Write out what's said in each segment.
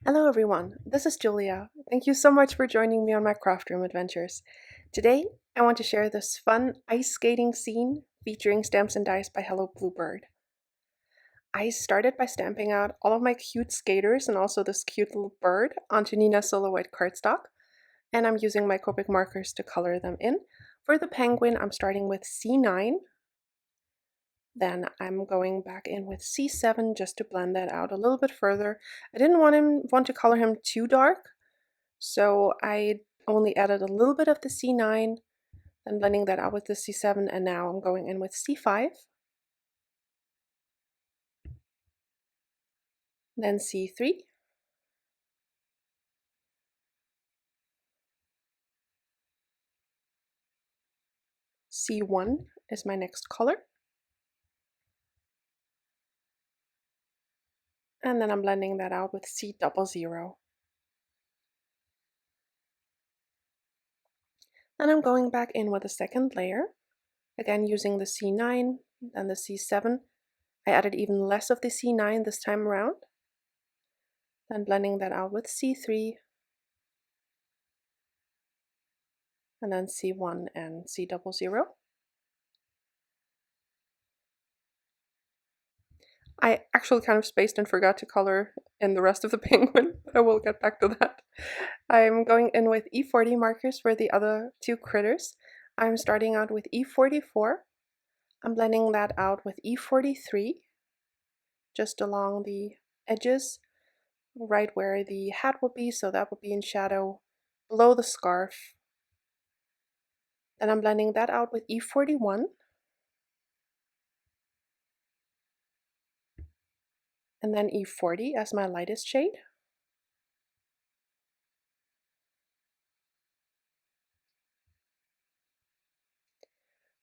Hello everyone, this is Julia. Thank you so much for joining me on my craft room adventures. Today, I want to share this fun ice skating scene featuring stamps and dies by Hello Bluebird. I started by stamping out all of my cute skaters and also this cute little bird onto Neenah Silhouette cardstock, and I'm using my Copic markers to color them in. For the penguin, I'm starting with C9, then I'm going back in with C7 just to blend that out a little bit further. I didn't want to color him too dark, so I only added a little bit of the C9, then blending that out with the C7, and now I'm going in with C5, then C3, C1 is my next color, and then I'm blending that out with C00. Then I'm going back in with a second layer, again using the C9, then the C7. I added even less of the C9 this time around, then blending that out with C3, and then C1 and C00. I actually kind of spaced and forgot to color in the rest of the penguin, but I will get back to that. I'm going in with E40 markers for the other two critters. I'm starting out with E44. I'm blending that out with E43, just along the edges, right where the hat will be, so that will be in shadow below the scarf. Then I'm blending that out with E41. And then E40 as my lightest shade.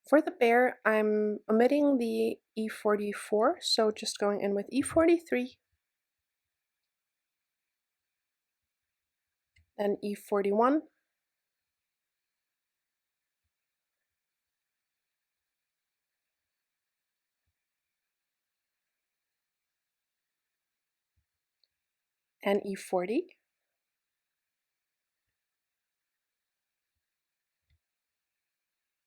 For the bear, I'm omitting the E44, so just going in with E43, then E41, and E40.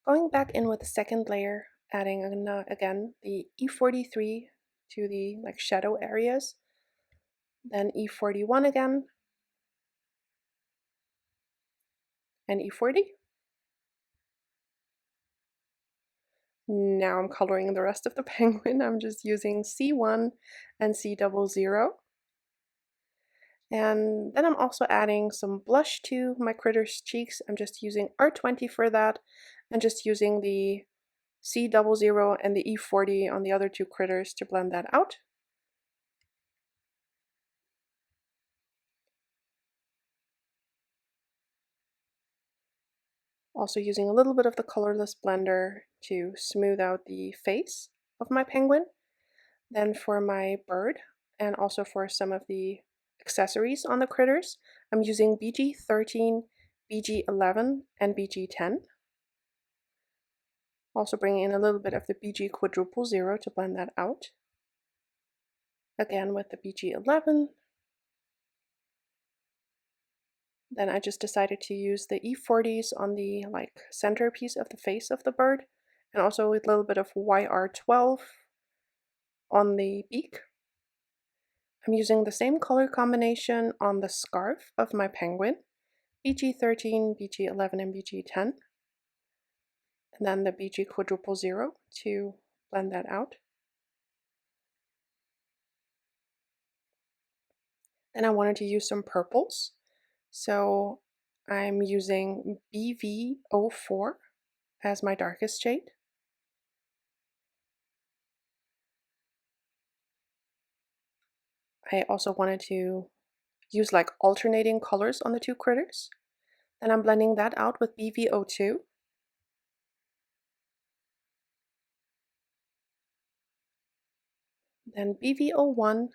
Going back in with the second layer, adding again the E43 to the shadow areas, then E41 again, and E40. Now I'm coloring the rest of the penguin. I'm just using C1 and C00. And then I'm also adding some blush to my critter's cheeks. I'm just using R20 for that, and just using the C00 and the E40 on the other two critters to blend that out. Also using a little bit of the colorless blender to smooth out the face of my penguin. Then for my bird, and also for some of the accessories on the critters, I'm using BG13, BG11, and BG10. Also bringing in a little bit of the BG quadruple zero to blend that out. Again with the BG11. Then I just decided to use the E40s on the centerpiece of the face of the bird, and also with a little bit of YR12 on the beak. I'm using the same color combination on the scarf of my penguin, BG13, BG11, and BG10. And then the BG quadruple zero to blend that out. Then I wanted to use some purples, so I'm using BV04 as my darkest shade. I also wanted to use alternating colors on the two critters. Then I'm blending that out with BV02. Then BV01.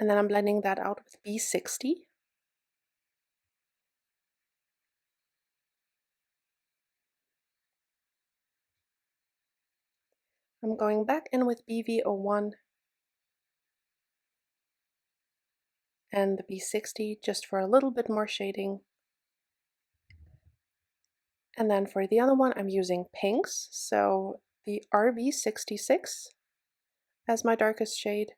And then I'm blending that out with B60. I'm going back in with BV01 and the B60 just for a little bit more shading. And then for the other one, I'm using pinks, so the RV66 as my darkest shade.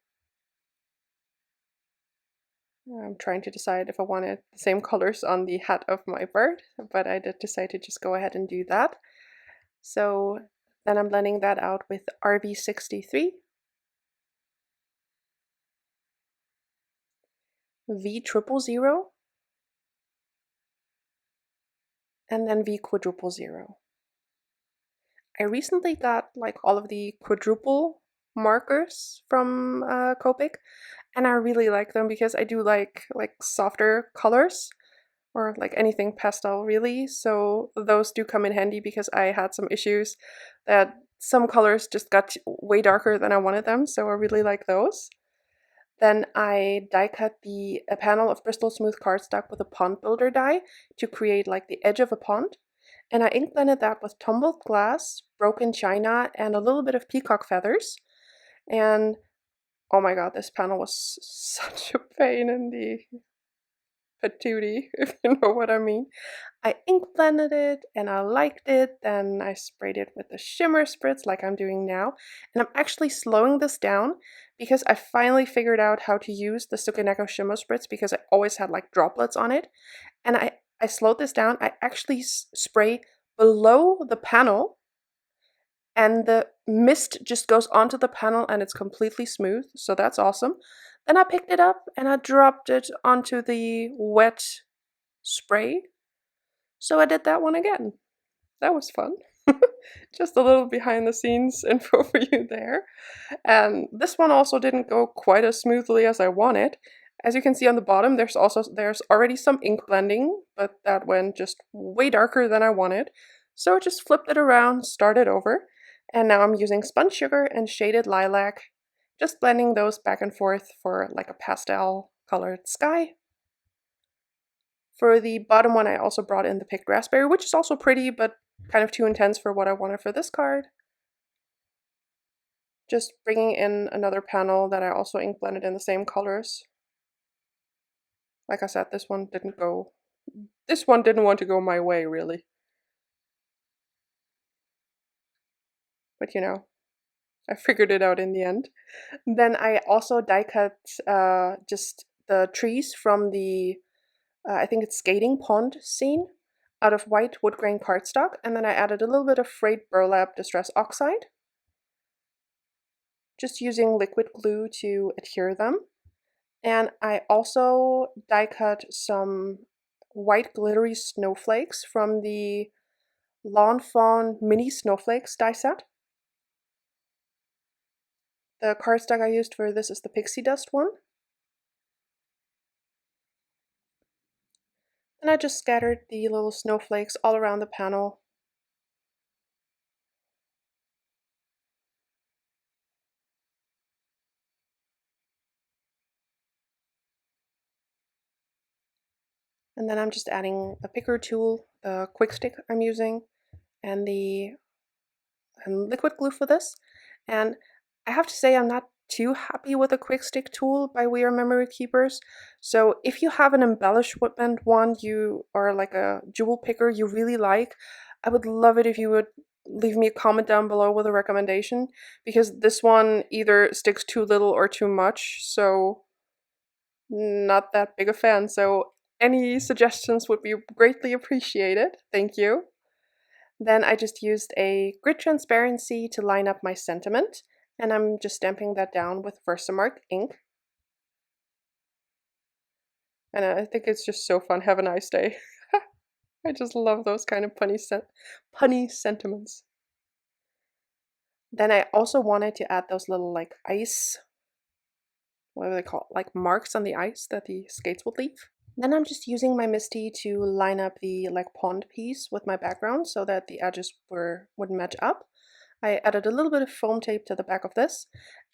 I'm trying to decide if I wanted the same colors on the hat of my bird, but I did decide to just go ahead and do that. So then I'm blending that out with RV63, V000, and then V000. I recently got like all of the quadruple markers from Copic, and I really like them because I do like softer colors or like anything pastel really. So those do come in handy because I had some issues that some colors just got way darker than I wanted them. So I really like those. Then I die cut a panel of Bristol Smooth Cardstock with a pond builder die to create like the edge of a pond. And I ink blended that with tumbled glass, broken china, and a little bit of peacock feathers. And oh my god, this panel was such a pain in the patootie, if you know what I mean. I ink blended it and I liked it, then I sprayed it with the shimmer spritz like I'm doing now. And I'm actually slowing this down because I finally figured out how to use the Sukaneko shimmer spritz because I always had like droplets on it. And I slowed this down. I actually spray below the panel and the mist just goes onto the panel and it's completely smooth. So that's awesome. Then I picked it up and I dropped it onto the wet spray. So I did that one again. That was fun. Just a little behind the scenes info for you there. And this one also didn't go quite as smoothly as I wanted. As you can see on the bottom, there's already some ink blending, but that went just way darker than I wanted. So I just flipped it around, started over, and now I'm using spun sugar and shaded lilac, just blending those back and forth for like a pastel colored sky. For the bottom one, I also brought in the picked raspberry, which is also pretty, but kind of too intense for what I wanted for this card. Just bringing in another panel that I also ink blended in the same colors. Like I said, this one didn't want to go my way, really. But you know, I figured it out in the end. Then I also die cut just the trees from the, I think it's skating pond scene, out of white wood grain cardstock, and then I added a little bit of frayed burlap distress oxide, just using liquid glue to adhere them. And I also die cut some white glittery snowflakes from the Lawn Fawn mini snowflakes die set. The cardstock I used for this is the pixie dust one. And I just scattered the little snowflakes all around the panel. And then I'm just adding a picker tool, the quick stick I'm using, and the liquid glue for this. And I have to say I'm not too happy with a quick stick tool by We Are Memory Keepers. So if you have an embellishment one or like a jewel picker you really like, I would love it if you would leave me a comment down below with a recommendation, because this one either sticks too little or too much, so not that big a fan. So any suggestions would be greatly appreciated. Thank you. Then I just used a grit transparency to line up my sentiment, and I'm just stamping that down with Versamark ink. And I think it's just so fun. Have a nice day. I just love those kind of punny sentiments. Then I also wanted to add those little like ice, what do they call it? Like marks on the ice that the skates would leave. Then I'm just using my Misty to line up the like pond piece with my background so that the edges would match up. I added a little bit of foam tape to the back of this,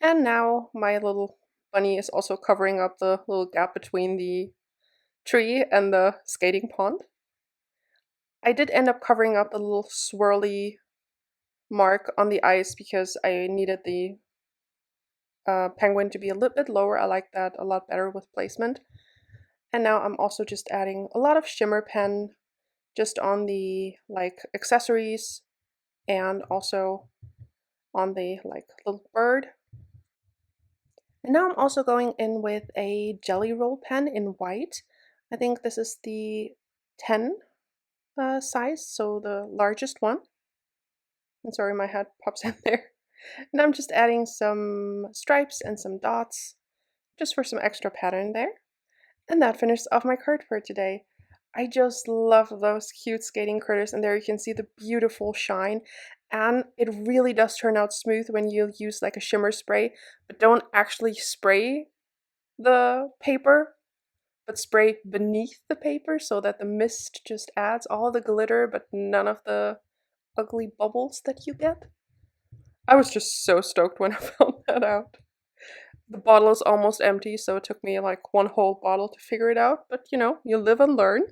and now my little bunny is also covering up the little gap between the tree and the skating pond. I did end up covering up the little swirly mark on the ice because I needed the penguin to be a little bit lower. I like that a lot better with placement. And now I'm also just adding a lot of shimmer pen just on the accessories and also on the little bird. And now I'm also going in with a jelly roll pen in white. I think this is the 10 size, so the largest one. And sorry, my head pops in there. And I'm just adding some stripes and some dots just for some extra pattern there. And that finishes off my card for today. I just love those cute skating critters, and there you can see the beautiful shine. And it really does turn out smooth when you use like a shimmer spray, but don't actually spray the paper, but spray beneath the paper so that the mist just adds all the glitter, but none of the ugly bubbles that you get. I was just so stoked when I found that out. The bottle is almost empty, so it took me like one whole bottle to figure it out, but you know, you live and learn.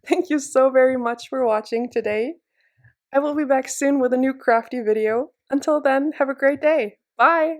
Thank you so very much for watching today. I will be back soon with a new crafty video. Until then, have a great day. Bye!